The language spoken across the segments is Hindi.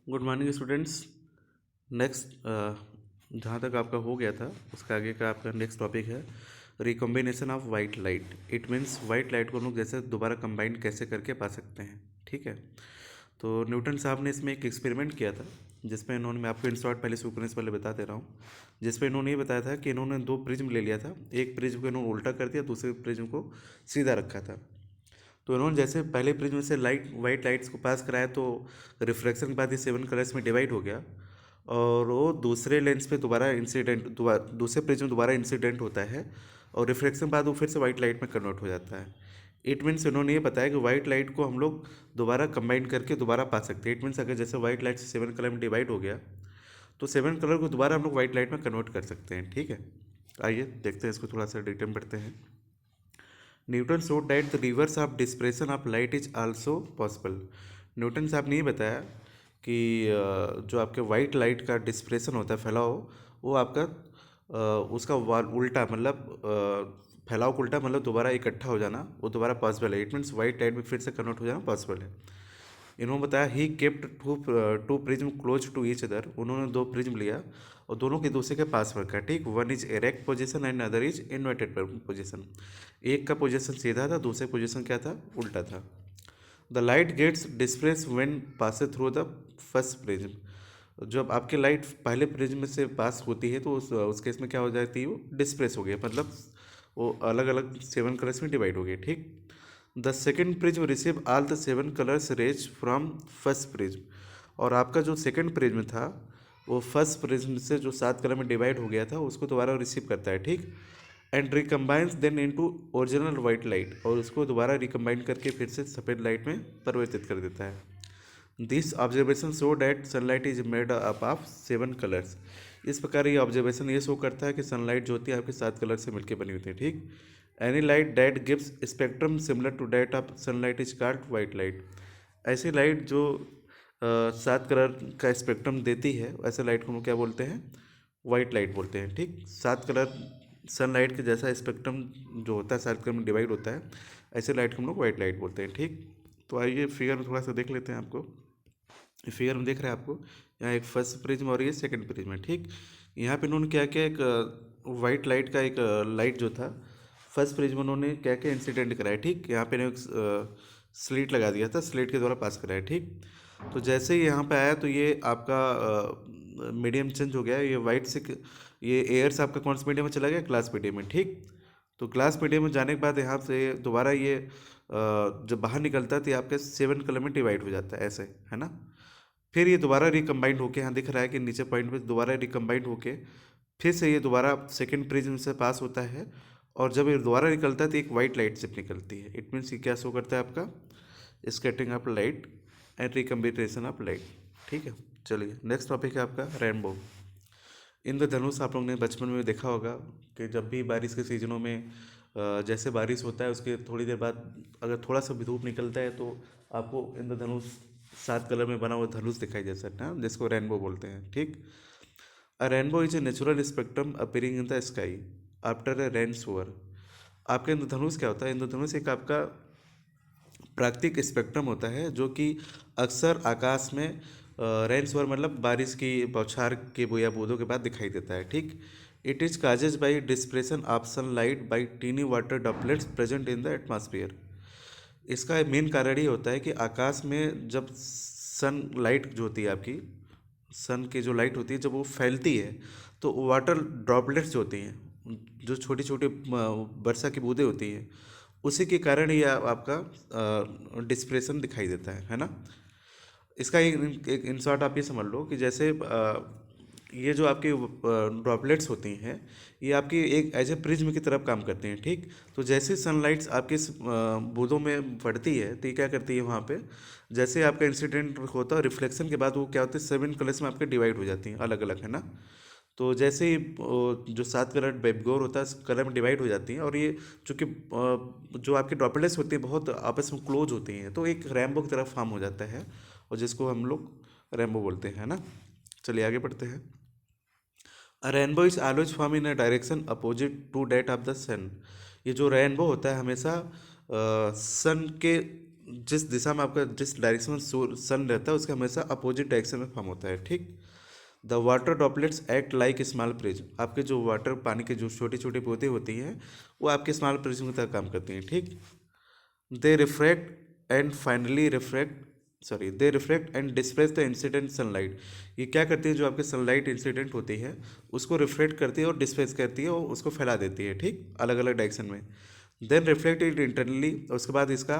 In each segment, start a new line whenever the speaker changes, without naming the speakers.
Good morning students. नेक्स्ट जहाँ तक आपका हो गया था उसका आगे का आपका नेक्स्ट टॉपिक है recombination of white light. It means white light को हम लोग जैसे दोबारा कंबाइन कैसे करके पा सकते हैं। ठीक है, तो न्यूटन साहब ने इसमें एक एक्सपेरिमेंट किया था जिसमें इन्होंने, मैं आपको इन शॉर्ट पहले सीक्वेंस पहले बता दे रहा हूँ, जिसमें इन्होंने ये बताया था कि इन्होंने दो प्रिज्म ले लिया था। एक प्रिज्म को इन्होंने उल्टा कर दिया, दूसरे प्रिज्म को सीधा रखा था। तो इन्होंने जैसे पहले प्रिज्म से लाइट वाइट लाइट्स को पास कराया तो रिफ्लेक्शन के बाद ये 7 कलर्स में डिवाइड हो गया, और वो दूसरे लेंस पे दोबारा दूसरे प्रिज्म दोबारा इंसिडेंट होता है, और रिफ्लेक्शन के बाद वो फिर से वाइट लाइट में कन्वर्ट हो जाता है। इट मीन्स इन्होंने ये बताया कि वाइट लाइट को हम लोग दोबारा कंबाइन करके दोबारा पा सकते हैं। इट मीन्स अगर जैसे वाइट लाइट से 7 कलर में डिवाइड हो गया तो 7 कलर को दोबारा हम लोग वाइट लाइट में कन्वर्ट कर सकते हैं। ठीक है, आइए देखते हैं इसको, थोड़ा सा डिटेल में पढ़ते हैं। Newton showed that the reverse of depression of light is also possible. Newton साहब ने ये बताया कि जो आपके वाइट लाइट का डिस्प्रेशन होता है, फैलाव, वो आपका उसका उल्टा मतलब फैलाव को उल्टा मतलब दोबारा इकट्ठा हो जाना, वो दोबारा पॉसिबल है। इट मीन्स वाइट लाइट में फिर से कन्वर्ट हो जाना पॉसिबल है। इन्होंने बताया he kept two prism close to each other. उन्होंने दो प्रिज्म लिया और दोनों के दूसरे के पास रखा। ठीक, one is erect position and other is inverted position. एक का पोजीशन सीधा था, दूसरे पोजीशन क्या था, उल्टा था। The light gets displace when pass through the first prism. जब आपकी लाइट पहले प्रिज्म से पास होती है तो उस केस में क्या हो जाती है, वो डिस्प्लेस हो गया, मतलब वो अलग अलग 7 कलर्स में डिवाइड हो गए। ठीक, the second prism receive all the 7 colours rays from first prism. और आपका जो सेकेंड प्रिज्म था वो फर्स्ट प्रिज्म से जो 7 कलर में डिवाइड हो गया था उसको दोबारा रिसीव करता है। ठीक, and recombines then into original white light, और उसको दोबारा रिकम्बाइन करके फिर से सफ़ेद लाइट में परिवर्तित कर देता है। This observation show that sunlight is made up of 7 colours. इस प्रकार ये ऑब्जर्वेशन ये शो करता है कि सनलाइट जो होती है आपके 7 कलर से मिलकर बनी होती है। ठीक, any light that gives spectrum similar to that of sunlight is called white light. ऐसी लाइट जो 7 कलर का स्पेक्ट्रम देती है, ऐसे लाइट को हम लोग क्या बोलते हैं, वाइट लाइट बोलते हैं। ठीक, 7 कलर सनलाइट के जैसा स्पेक्ट्रम जो होता है 7 कलर में डिवाइड होता है, ऐसे लाइट को हम लोग वाइट लाइट बोलते हैं। ठीक, तो आइए फिगर में थोड़ा सा देख लेते हैं। आपको फिगर में देख रहे हैं, आपको यहाँ एक फर्स्ट प्रिज्म और ये सेकंड प्रिज्म है। ठीक, यहाँ पे उन्होंने क्या किया, एक वाइट लाइट का एक लाइट जो था फर्स्ट प्रिज्म, उन्होंने क्या क्या इंसिडेंट कराया। ठीक, यहाँ पे एक स्लिट लगा दिया था, स्लिट के द्वारा पास कराया। ठीक, तो जैसे ही यहाँ पे आया तो ये आपका मीडियम चेंज हो गया, ये वाइट से ये एयर से आपका कौन से मीडियम में चला गया, ग्लास मीडियम में। ठीक, तो ग्लास मीडियम में जाने के बाद यहाँ से दोबारा ये जब बाहर निकलता है तो ये आपके 7 कलर में डिवाइड हो जाता है, ऐसे है ना। फिर ये दोबारा रिकम्बाइंड होके, यहाँ दिख रहा है कि नीचे पॉइंट पे दोबारा रिकम्बाइंड होके फिर से ये दोबारा सेकंड प्रिज्म से पास होता है, और जब ये दोबारा निकलता है तो एक वाइट लाइट सिर्फ निकलती है। इट मीन्स ये क्या शो करता है, आपका scattering of light and recombination of light. ठीक है, चलिए नेक्स्ट टॉपिक है आपका रेनबो। इंद्रधनुष आप लोग ने बचपन में देखा होगा कि जब भी बारिश के सीजनों में जैसे बारिश होता है उसके थोड़ी देर बाद अगर थोड़ा सा भी धूप निकलता है तो आपको इंद्रधनुष 7 कलर में बना हुआ धनुष दिखाई दे सकता है, जिसको रेनबो बोलते हैं। ठीक, अ rainbow is a natural spectrum appearing in the sky after a rain shore. आपका इंद्रधनुष क्या होता है, इंद्रधनुष एक आपका प्राकृतिक स्पेक्ट्रम होता है जो कि अक्सर आकाश में रेन शोअर मतलब बारिश की बौछार के या बूंदों के बाद दिखाई देता है। ठीक, it is causes by dispersion of sunlight by tiny water droplets present in the atmosphere. इसका मेन कारण ये होता है कि आकाश में जब सन लाइट जो होती है आपकी, सन की जो लाइट होती है जब वो फैलती है तो वाटर ड्रॉपलेट्स जो होती हैं, जो छोटी छोटी वर्षा की बूंदें होती हैं, उसी के कारण ये आपका डिस्प्रेशन दिखाई देता है ना। इसका एक इन शॉर्ट आप ये समझ लो कि जैसे ये जो आपकी ड्रॉपलेट्स होती हैं ये आपकी एक एज ए प्रिज्म की तरफ काम करती हैं। ठीक, तो जैसे सनलाइट्स आपके बूंदों में पड़ती है तो ये क्या करती है, वहाँ पे जैसे आपका इंसिडेंट होता है रिफ्लेक्शन के बाद वो क्या होता है 7 कलर्स में आपके डिवाइड हो जाती हैं, अलग अलग, है ना। तो जैसे ही जो 7 कलर बेबगोर होता है कलर में डिवाइड हो जाती हैं, और ये चूँकि जो आपकी ड्रॉपलेट्स होती है बहुत आपस में क्लोज होती हैं तो एक रैम्बो की तरह फॉर्म हो जाता है, और जिसको हम लोग रैम्बो बोलते हैं, है ना। चलिए आगे बढ़ते हैं। A rainbow is always form in a direction opposite to that of the sun. ये जो रेनबो होता है हमेशा सन के जिस दिशा में आपका जिस डायरेक्शन में सन रहता है उसका हमेशा अपोजिट डायरेक्शन में फॉर्म होता है, ठीक। The water droplets act like small prism, आपके जो वाटर पानी के जो छोटी छोटी बूंदें होती हैं वो आपके स्मॉल प्रिज्म की तरह काम करती हैं, ठीक। They refract and finally refract they reflect and displace the incident sunlight, ये क्या करती है, जो आपके सनलाइट इंसिडेंट होती है उसको रिफ्लेक्ट करती है और डिस्प्लेस करती है और उसको फैला देती है, ठीक, अलग अलग डायरेक्शन में। देन रिफ्लेक्ट इट इंटरनली, उसके बाद इसका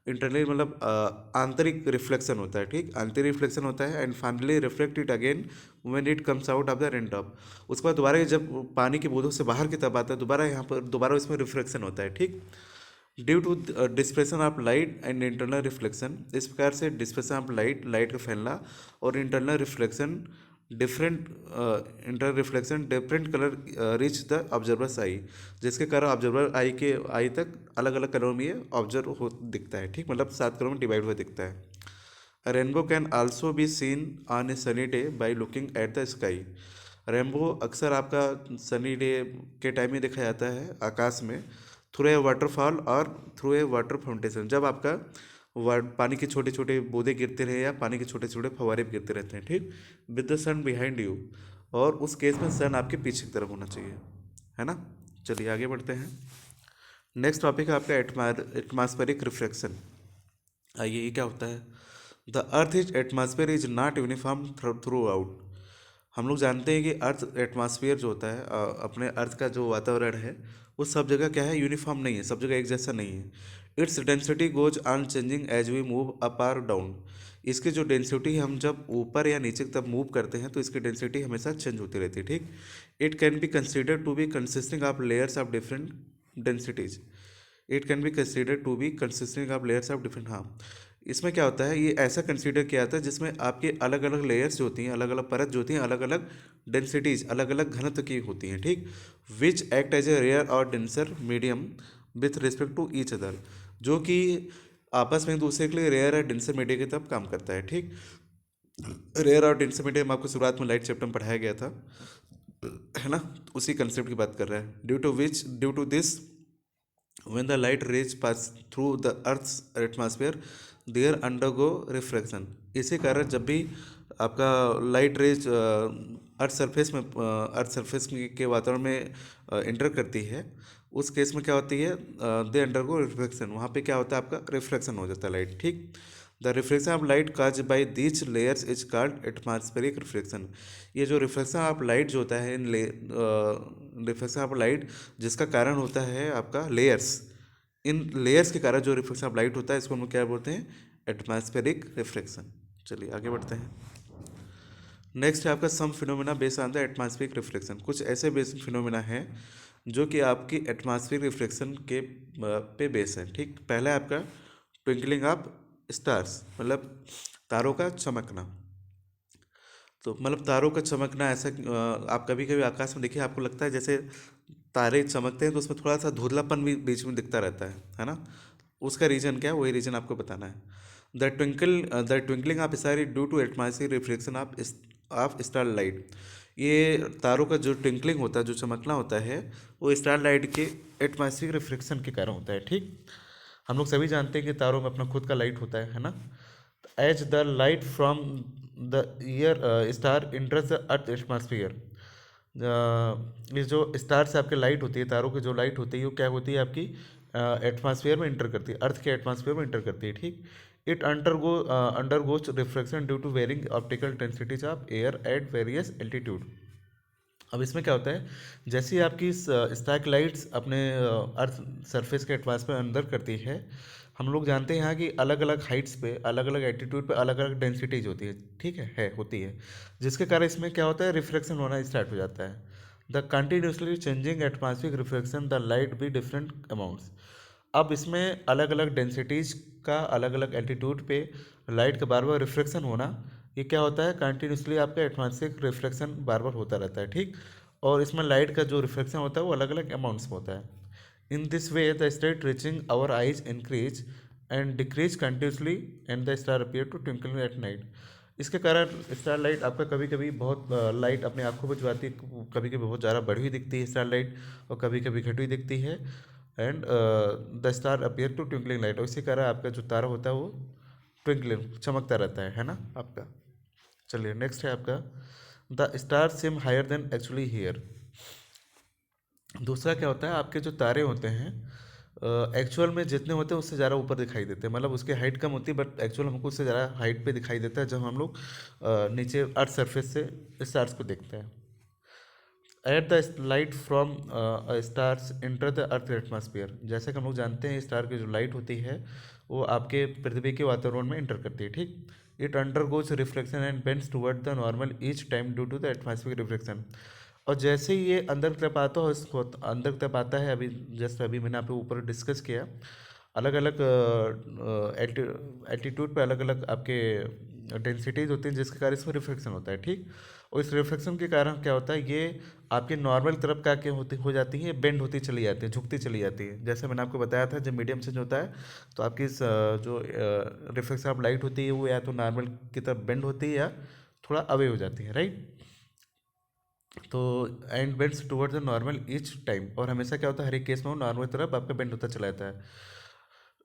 इंटरनली मतलब आंतरिक रिफ्लेक्शन होता है, ठीक, आंतरिक रिफ्लेक्शन होता है। And finally reflect it again when it comes out of the rain drop, उसके बाद दोबारा ये जब पानी की बूंदों से बाहर की तरफ आता है दोबारा यहाँ पर दोबारा इसमें रिफ्लेक्शन होता है, ठीक। Due to dispersion of light and internal reflection, इस प्रकार से डिस्पर्सन ऑफ लाइट, लाइट का फैलना, और internal reflection different internal reflection different colour reach the observers eye, जिसके कारण ऑब्जर्वर आई तक अलग अलग कलरों में ये ऑब्जर्व हो दिखता है, ठीक, मतलब 7 कलरों में डिवाइड हुआ दिखता है। Rainbow can also be seen on A sunny day by looking at the sky, rainbow अक्सर आपका सनी डे के टाइम में देखा जाता है आकाश में, थ्रू ए वाटरफॉल और थ्रू ए वाटर फाउंटेशन, जब आपका पानी के छोटे छोटे बूंदे गिरते रहे या पानी के छोटे छोटे फव्वारे गिरते रहते हैं, ठीक, with the sun behind you, और उस केस में सन आपके पीछे की तरफ होना चाहिए, है ना। चलिए आगे बढ़ते हैं। नेक्स्ट टॉपिक है आपका एटमॉस्फेरिक रिफ्लेक्शन। आइए ये क्या होता है। The earth is atmosphere is not uniform through out, हम लोग जानते हैं कि अर्थ एटमॉस्फेयर जो होता है अपने अर्थ का जो वातावरण है वो सब जगह क्या है, यूनिफॉर्म नहीं है, सब जगह एक जैसा नहीं है। Its density goes on changing as we move up और डाउन, इसकी जो डेंसिटी हम जब ऊपर या नीचे की तरफ मूव करते हैं तो इसकी डेंसिटी हमेशा चेंज होती रहती है, ठीक। It can be consider to be consisting of layers of different densities, it can be consider to be consisting of layers of different, हाँ, इसमें क्या होता है, ये ऐसा कंसीडर किया जाता है जिसमें आपके अलग अलग लेयर्स जो होती हैं, अलग अलग परत जो होती हैं, अलग अलग डेंसिटीज, अलग अलग घनत्व की होती हैं, ठीक, which act as a rare और denser medium with respect to each other, जो कि आपस में एक दूसरे के लिए रेयर और डेंसर मीडियम की तरफ काम करता है, ठीक। रेयर और डेंसर मीडियम आपको शुरुआत में लाइट चैप्टर में पढ़ाया गया था, है ना, उसी कंसेप्ट की बात कर रहा है। Due to this when the light rays pass through the earth's atmosphere there undergo refraction, इसी कारण जब भी आपका लाइट रेज अर्थ सरफेस के वातावरण में इंटर करती है उस केस में क्या होती है, दे अंडरगो रिफ्लेक्शन, वहाँ पे क्या होता है, आपका रिफ्लेक्शन हो जाता है लाइट, ठीक। The reflection of light cause by these layers is called atmospheric reflection, ये जो रिफ्लेक्शन ऑफ लाइट जो होता है रिफ्लेक्शन ऑफ लाइट जिसका कारण होता है आपका लेयर्स, इन लेयर्स के कारण जो रिफ्लेक्शन ऑफ लाइट होता है इसको हम लोग क्या बोलते हैं, एटमॉस्फेरिक रिफ्लेक्शन। चलिए आगे बढ़ते हैं। नेक्स्ट है आपका some phenomena based on the atmospheric reflection, कुछ ऐसे बेसिक फिनोमेना हैं जो कि आपकी एटमॉस्फेरिक रिफ्लेक्शन के पे बेस है, ठीक। पहला है आपका ट्विंकलिंग ऑफ स्टार्स, मतलब तारों का चमकना, तो मतलब तारों का चमकना ऐसा आप कभी कभी आकाश में देखिए आपको लगता है जैसे तारे चमकते हैं तो उसमें थोड़ा सा धुंधलापन भी बीच में दिखता रहता है ना, उसका रीजन क्या है, वही रीजन आपको बताना है। The twinkling of star is due to atmospheric reflection of star light, ये तारों का जो ट्विंकलिंग होता है, जो चमकना होता है, वो स्टार लाइट के एटमॉस्फेरिक रिफ्लेक्शन के कारण होता है, ठीक। हम लोग सभी जानते हैं कि तारों में अपना खुद का लाइट होता है ना। As the light from the ear star enters the earth atmosphere, ये जो स्टार से आपके लाइट होती है, तारों की जो लाइट होती है वो क्या होती है, आपकी एटमॉस्फेयर में इंटर करती है, अर्थ के एटमॉस्फेयर में इंटर करती है, ठीक। It undergoes reflection due to varying optical densities of air at various altitude, अब इसमें क्या होता है, जैसे ही आपकी स्टार लाइट्स अपने अर्थ सरफेस के एटमॉस्फेयर अंदर करती है, हम लोग जानते हैं यहाँ कि अलग अलग हाइट्स पे, अलग अलग एल्टीट्यूड पे अलग अलग डेंसिटीज होती है, ठीक है होती है, जिसके कारण इसमें क्या होता है, रिफ्लेक्शन होना स्टार्ट हो जाता है। The continuously changing atmospheric reflection the light be different amounts, अब इसमें अलग अलग डेंसिटीज का अलग अलग एल्टीट्यूड पे लाइट का बार बार रिफ्लेक्शन होना, ये क्या होता है, कंटिन्यूसली आपका एटमॉस्फेरिक रिफ्लेक्शन बार बार होता रहता है, ठीक। और इसमें लाइट का जो रिफ्लेक्शन होता है वो अलग अलग अमाउंट्स में होता है। In this way the state reaching our eyes increase and decrease continuously and the star appear to twinkle at night, इसके कारण स्टार लाइट आपका कभी कभी बहुत लाइट अपने आंखों पर जो आती है कभी कभी बहुत ज़्यादा बढ़ी हुई दिखती है स्टार लाइट, और कभी कभी घटी हुई दिखती है, and the star appear to twinkling light, और इसी कारण आपका जो तारा होता है वो ट्विंकलिंग चमकता रहता है ना आपका। चलिए नेक्स्ट है आपका the star seem higher than actually here. दूसरा क्या होता है, आपके जो तारे होते हैं एक्चुअल में जितने होते हैं उससे ज़्यादा ऊपर दिखाई देते हैं, मतलब उसकी हाइट कम होती है बट एक्चुअल हमको उससे ज़्यादा हाइट पे दिखाई देता है जब हम लोग नीचे अर्थ सरफेस से स्टार्स को देखते हैं। At the light from stars enter the earth atmosphere, जैसे कि हम लोग जानते हैं स्टार की जो लाइट होती है वो आपके पृथ्वी के वातावरण में इंटर करती है, ठीक। It undergoes reflection and bends toward the normal each time due to the atmospheric reflection. और जैसे ही ये अंदर की तरफ आता है, इसको अंदर की तरफ आता है, अभी जस्ट अभी मैंने आपके ऊपर डिस्कस किया, अलग अलग एल्टीट्यूड पे अलग अलग आपके डेंसिटीज होती हैं जिसके कारण इसमें रिफ्लेक्शन होता है, ठीक। और इस रिफ्लेक्शन के कारण क्या होता है, ये आपके नॉर्मल तरफ का क्या होती हो जाती है, बेंड होती चली जाती है, झुकती चली जाती है। जैसे मैंने आपको बताया था जब मीडियम चेंज होता है तो आपकी जो रिफ्लेक्शन ऑफ लाइट होती है वो या तो नॉर्मल की तरफ बेंड होती है या थोड़ा अवे हो जाती है, राइट। तो and bends towards the normal each time, और हमेशा क्या होता है हर एक केस में वो नॉर्मल तरफ आपका बेंड होता चला जाता है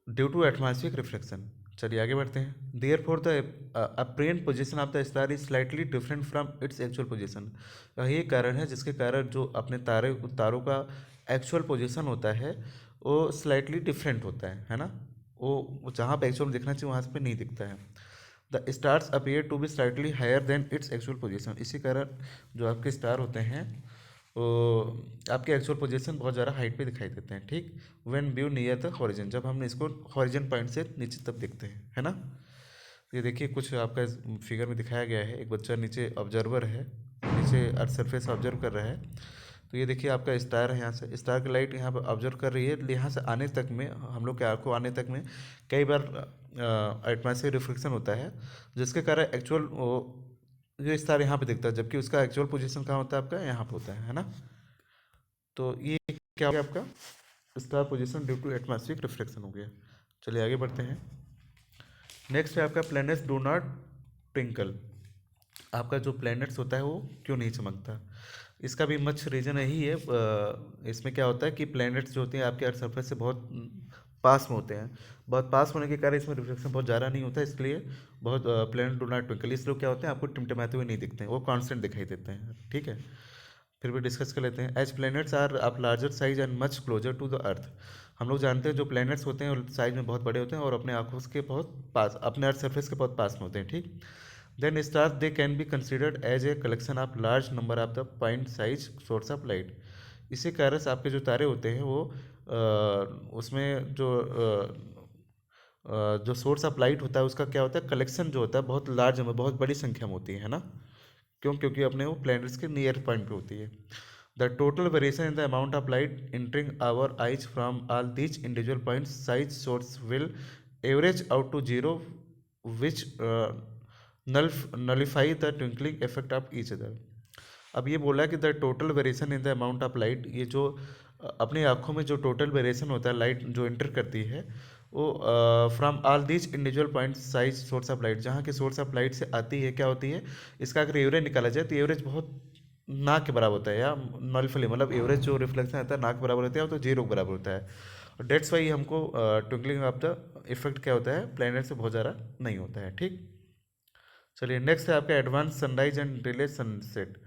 ड्यू टू एटमॉस्फेरिक रिफ्लेक्शन। चलिए आगे बढ़ते हैं। Therefore the apparent position of the star is slightly different from its actual position. यही कारण है जिसके कारण जो अपने तारों का एक्चुअल पोजिशन होता है वो स्लाइटली डिफरेंट होता है ना। वो जहाँ पे एक्चुअल दिखना चाहिए वहाँ पे नहीं दिखता है। The stars appear to be slightly higher than its actual position, इसी कारण जो आपके स्टार होते हैं वो आपके एक्चुअल पोजीशन बहुत ज़्यादा हाइट पे दिखाई देते हैं, ठीक। When view near the horizon, जब हमने इसको हॉरिजन पॉइंट से नीचे तक देखते हैं, है ना। तो ये देखिए कुछ आपका फिगर में दिखाया गया है, एक बच्चा नीचे ऑब्जर्वर है, नीचे अर्थ सरफेस ऑब्जर्व कर रहा है। तो ये देखिए आपका स्टार है, यहाँ से स्टार की लाइट यहाँ पर ऑब्जर्व कर रही है, यहाँ से आने तक में हम लोग के आँख को आने तक में कई बार एटमॉस्फेयर रिफ्लेक्शन होता है जिसके कारण एक्चुअल जो स्टार यहाँ पे दिखता है जबकि उसका एक्चुअल पोजीशन कहाँ होता है, आपका यहाँ पे होता है ना। तो ये क्या हो गया आपका star position due to atmospheric reflection हो गया। चलिए आगे बढ़ते हैं। नेक्स्ट है आपका प्लैनेट्स डू नॉट ट्विंकल। आपका जो प्लैनेट्स होता है वो क्यों नहीं चमकता, इसका भी मच रीज़न यही है। इसमें क्या होता है कि प्लैनेट्स जो होते हैं आपके अर्थ सरफेस से बहुत पास में होते हैं, बहुत पास होने के कारण इसमें रिफ्लेक्शन बहुत ज़्यादा नहीं होता है, इसलिए बहुत प्लैनेट डू नॉट ट्विंकल, इसलिए क्या होते हैं आपको टिमटिमाते हुए नहीं दिखते हैं, वो कांस्टेंट दिखाई देते हैं, ठीक है। फिर भी डिस्कस कर लेते हैं। As planets are of larger size and much closer to the earth. हम लोग जानते हैं जो प्लैनेट्स होते हैं साइज में बहुत बड़े होते हैं और अपने आंखों के बहुत पास, अपने अर्थ सरफेस के बहुत पास में होते हैं, ठीक। Then stars they can be considered as a collection of large number of the point size source of light. इसी कारण से आपके जो तारे होते हैं वो उसमें जो सोर्स ऑफ लाइट होता है उसका क्या होता है, कलेक्शन जो होता है बहुत लार्ज में, बहुत बड़ी संख्या में होती है ना। क्यों, क्योंकि अपने वो प्लैनेट्स के नियर पॉइंट पे होती है। The total variation in the amount of light entering our eyes from all these individual points size source will average out to zero which nullify the twinkling effect of each other. अब ये बोला कि the total variation in the amount of light, ये जो अपनी आँखों में जो टोटल वेरिएशन होता है लाइट जो इंटर करती है वो from all these individual point size source of light, जहाँ की सोर्स ऑफ लाइट से आती है क्या होती है, इसका अगर एवरेज निकाला जाए तो एवरेज बहुत ना के बराबर होता है, या नॉर्मली मतलब एवरेज जो रिफ्लेक्शन आता है ना के बराबर होता है तो जीरो के बराबर होता है। और डेट्स वाई हमको ट्विंकलिंग ऑफ द इफेक्ट क्या होता है प्लैनेट से बहुत ज़्यादा नहीं होता है, ठीक। चलिए नेक्स्ट है आपका advance sunrise and delay sunset.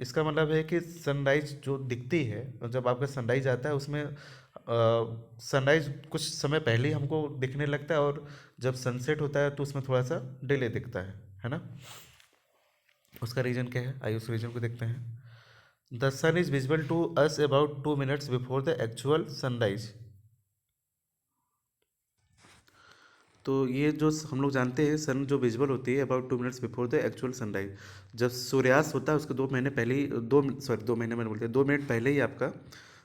इसका मतलब है कि सनराइज जो दिखती है, जब आपका सनराइज आता है उसमें सनराइज कुछ समय पहले ही हमको दिखने लगता है और जब सनसेट होता है तो उसमें थोड़ा सा डिले दिखता है ना। उसका रीजन क्या है, आइए उस रीजन को देखते हैं। The sun is visible to us about 2 minutes before the actual sunrise. तो ये जो हम लोग जानते हैं सन जो विजिबल होती है about 2 minutes before the actual sunrise, जब सूर्यास्त होता है उसके 2 महीने पहले ही, 2 महीने मैंने बोलते हैं 2 मिनट पहले ही आपका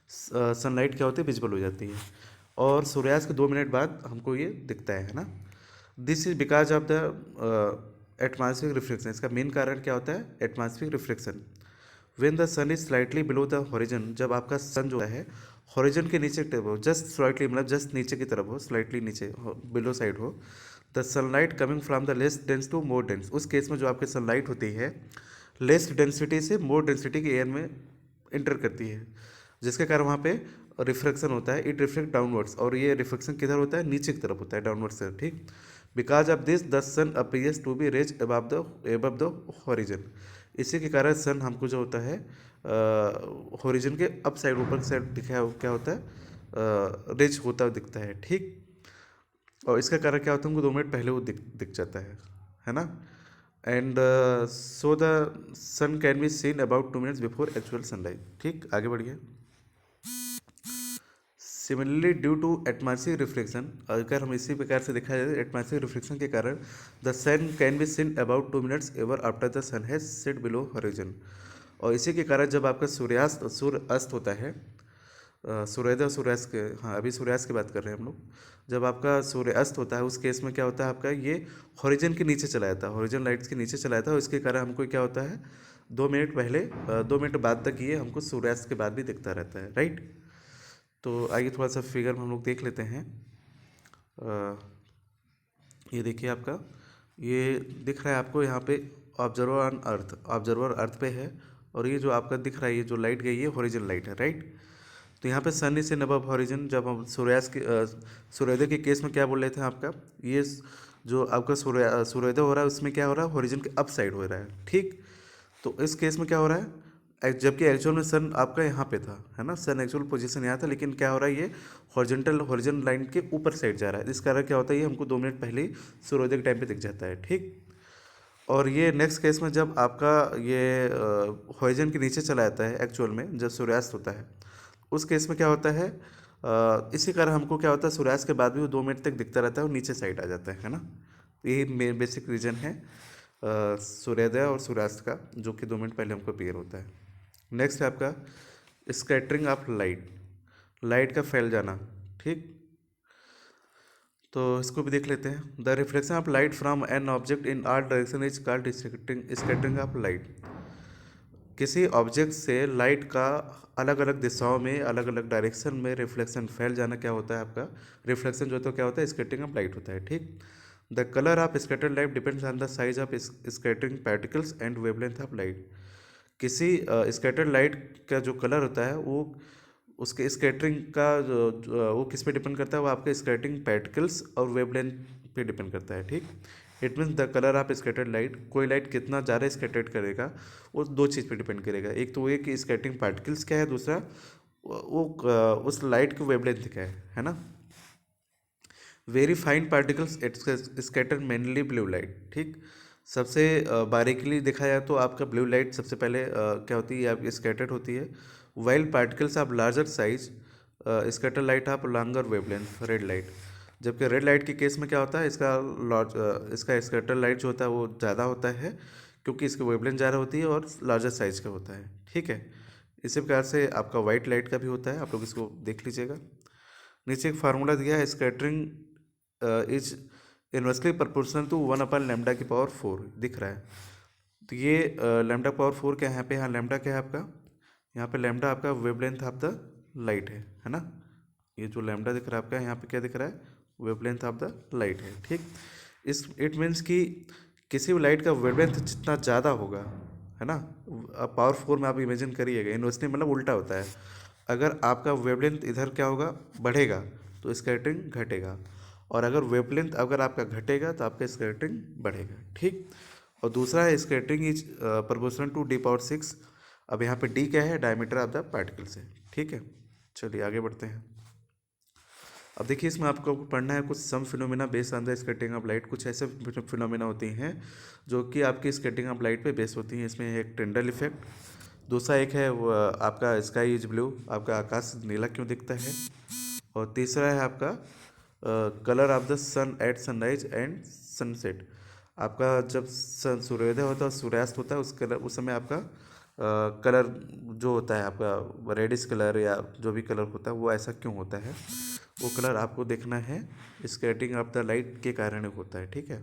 सनलाइट क्या होती है विजिबल हो जाती है, और सूर्यास्त के 2 मिनट बाद हमको ये दिखता है ना। This is because of the atmospheric reflection. इसका मेन कारण क्या होता है, atmospheric reflection. When the sun is slightly below the horizon, जब आपका सन जो है हॉरिजन के नीचे हो, जस्ट स्लाइटली मतलब जस्ट नीचे की तरफ हो, स्लाइटली नीचे बिलो साइड हो, the sunlight coming from the less dense to more dense. उस केस में जो आपकी सनलाइट होती है लेस डेंसिटी से मोर डेंसिटी के एयर में इंटर करती है, जिसके कारण वहाँ पे रिफ्लेक्शन होता है, इट रिफ्लेक्ट डाउनवर्ड्स, और ये रिफ्लेक्शन किधर होता है, नीचे की तरफ होता है, डाउनवर्ड से, ठीक। Because of this the sun appears to be raise above the horizon, इसी के कारण सन हमको जो होता है हॉरिजन के अप साइड, ऊपर की साइड दिखा क्या होता है, रेज होता हुआ दिखता है, ठीक। और इसका कारण क्या होता है, हमको 2 मिनट पहले वो दिख दिख जाता है ना। And so the sun can be seen about 2 minutes before actual sunrise, ठीक। आगे बढ़िए। Similarly due to atmospheric reflection, अगर हम इसी प्रकार से देखा जाए एटमॉस्फेरिक रिफ्लेक्शन के कारण the sun can be seen about 2 minutes ever after the sun has set below horizon, और इसी के कारण जब आपका सूर्य अस्त होता है, सूर्योदय और सूर्यास्त के, हाँ अभी सूर्यास्त की बात कर रहे हैं हम लोग, जब आपका सूर्य अस्त होता है उस केस में क्या होता है आपका, ये हॉरिजन के नीचे चला जाता है, हॉरिजन लाइट्स के नीचे चला जाता है, और इसके कारण हमको क्या होता है 2 मिनट पहले 2 मिनट बाद तक ये हमको सूर्यास्त के बाद भी दिखता रहता है, राइट। तो आइए थोड़ा सा फिगर में हम लोग देख लेते हैं। ये देखिए आपका, ये दिख रहा है आपको यहाँ पे ऑब्जर्वर ऑन अर्थ, ऑब्जर्वर अर्थ पे है, और ये जो आपका दिख रहा है ये जो लाइट गई है हॉरिजन लाइट है, राइट। तो यहाँ पे सन इज इन अबव हॉरिजन, जब हम सूर्योदय के केस में क्या बोल रहे थे आपका, ये जो आपका सूर्योदय हो रहा है उसमें क्या हो रहा है, हॉरिजन के अप साइड हो रहा है, ठीक। तो इस केस में क्या हो रहा है, जबकि एक्चुअल में सन आपका यहाँ पे था, है ना, सन एक्चुअल पोजीशन यहाँ था, लेकिन क्या हो रहा है ये हॉरिजन लाइन के ऊपर साइड जा रहा है, इस कारण क्या होता है ये हमको 2 मिनट पहले ही सूर्योदय के टाइम पे दिख जाता है, ठीक। और ये नेक्स्ट केस में जब आपका ये हॉरिजन के नीचे चला जाता है एक्चुअल में, जब सूर्यास्त होता है उस केस में क्या होता है, इसी कारण हमको क्या होता है सूर्यास्त के बाद भी वो 2 मिनट तक दिखता रहता है और नीचे साइड आ जाता है ना। यही बेसिक रीजन है सूर्योदय और सूर्यास्त का, जो कि 2 मिनट पहले हमको अपीयर होता है। नेक्स्ट है आपका स्कैटरिंग ऑफ लाइट, लाइट का फैल जाना, ठीक। तो इसको भी देख लेते हैं। The reflection of light from an object in all direction is called scattering of light. किसी ऑब्जेक्ट से लाइट का अलग अलग दिशाओं में, अलग अलग डायरेक्शन में रिफ्लेक्शन फैल जाना क्या होता है आपका, रिफ्लेक्शन जो तो क्या होता है स्कैटरिंग ऑफ लाइट होता है, ठीक। The colour of scattered light depends on the size of scattering particles and wavelength of light. किसी स्कैटर्ड लाइट का जो कलर होता है वो उसके स्कैटरिंग का वो किस पे डिपेंड करता है, वो आपके स्कैटरिंग पार्टिकल्स और वेवलेंथ पे डिपेंड करता है, ठीक। It means the colour of scattered light, कोई लाइट कितना ज़्यादा स्कैटर्ड करेगा वो 2 चीज़ पे डिपेंड करेगा, एक तो ये कि स्कैटरिंग पार्टिकल्स क्या है, दूसरा वो उस लाइट की वेवलेंथ क्या है ना। Very fine particles scatter mainly blue light, ठीक। सबसे बारीकली देखा जाए तो आपका ब्लू लाइट सबसे पहले क्या होती है आपकी स्कैटर्ड होती है, while particles of larger size scatter light of longer wavelength red light. जबकि रेड लाइट के केस में क्या होता है, इसका स्कैटर लाइट जो होता है वो ज़्यादा होता है, क्योंकि इसकी वेवलेंथ ज़्यादा होती है और लार्जर साइज का होता है, ठीक है। इसी प्रकार से आपका वाइट लाइट का भी होता है, आप लोग इसको देख लीजिएगा। नीचे एक फार्मूला दिया है, scattering is inversely proportional to 1/λ⁴ दिख रहा है। तो ये λ⁴ क्या है यहाँ पे, यहाँ लैम्डा क्या है आपका, यहाँ पे लैम्डा आपका वेवलेंथ ऑफ द लाइट है ना। ये जो लैम्डा दिख रहा है आपका यहाँ पे क्या दिख रहा है, वेवलेंथ ऑफ द लाइट है, ठीक। इस इट मीन्स कि किसी भी लाइट का वेवलेंथ जितना ज़्यादा होगा, है ना, अब पावर 4 में आप इमेजिन करिएगा, इन्वर्सली मतलब उल्टा होता है। अगर आपका वेवलेंथ इधर क्या होगा, बढ़ेगा तो स्कैटरिंग घटेगा, और अगर वेवलेंथ अगर आपका घटेगा तो आपका स्कैटरिंग बढ़ेगा, ठीक। और दूसरा है scattering is proportional to d⁻⁶। अब यहाँ पे d क्या है, डायमीटर ऑफ द पार्टिकल्स है, ठीक है। चलिए आगे बढ़ते हैं। अब देखिए इसमें आपको पढ़ना है कुछ some phenomena based on the scattering of light, कुछ ऐसे फिनोमेना होती हैं जो कि आपकी स्कैटरिंग ऑफ लाइट पे बेस होती हैं। इसमें एक टिंडल इफेक्ट, दूसरा एक है वो आपका स्काई इज ब्लू, आपका आकाश नीला क्यों दिखता है, और तीसरा है आपका colour of the sun at sunrise and sunset. आपका जब सूर्योदय होता है और सूर्यास्त होता है उस समय आपका कलर जो होता है आपका रेडिश कलर या जो भी कलर होता है वो ऐसा क्यों होता है, वो कलर आपको देखना है, स्कैटरिंग ऑफ द लाइट के कारण होता है, ठीक है।